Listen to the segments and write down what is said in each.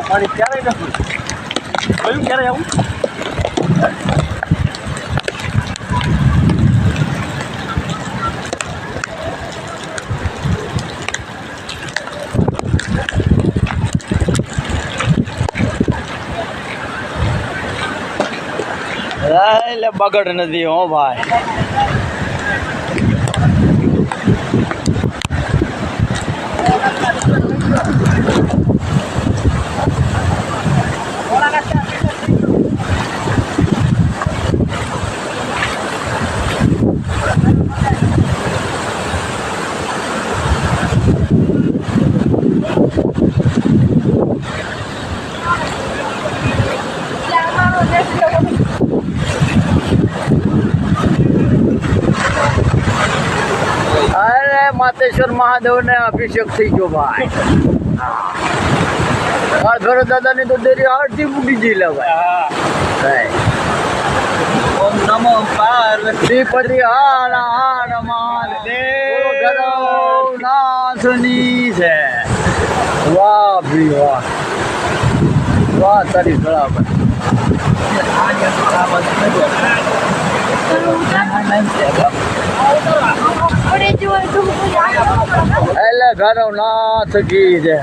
મારી ક્યારે નથી કયું ક્યારે આવું એટલે બગડ નથી હો ભાઈ मातेश्वर महादेव ने अभिषेक थी गयो भाई भरत दादा ने तो तेरी आरती बुकी जी ले भाई ओम नमो पार्वती पति हर हर महादेव नाथनी से वाह भी वाह वाह तारी बराबर એટલે ઘરો નાથ કી છે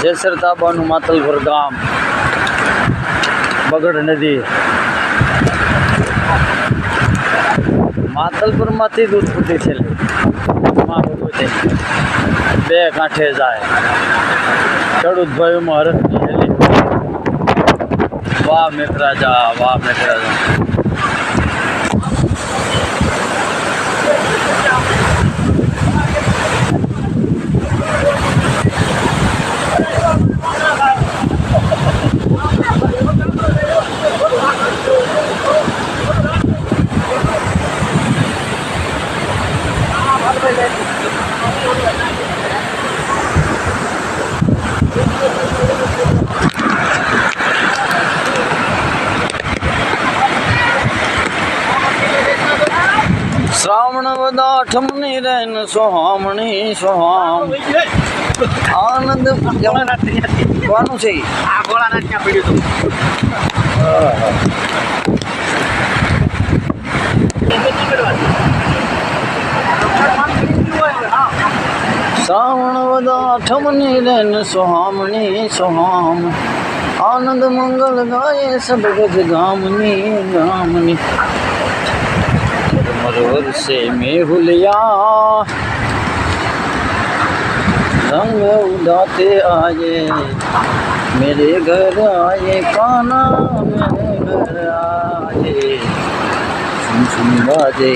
જેસર તાબાનું માતલપુર ગામ બગડ નદી માતલપુર માંથી દૂધ ઉત્પત્તિ છે બે કાંઠે જાય ખેડૂત ભાઈઓમાં હરખની હેલી વાહ મેઘરાજા વાહ મેઘરાજા श्रावण वदाठमनी रैन सोहामणी सोहाम आनंद કોનું છે આ ગોળાનાથ ક્યાં પડ્યું હતું श्रावण वदाठमनी रैन सोहामणी सोहाम आनंद मंगल गाये सब गज गामनी गामनी मरोर से मेहुलिया रंग उड़ाते आए मेरे घर आए काना मेरे घर आए सुन सुन बाजे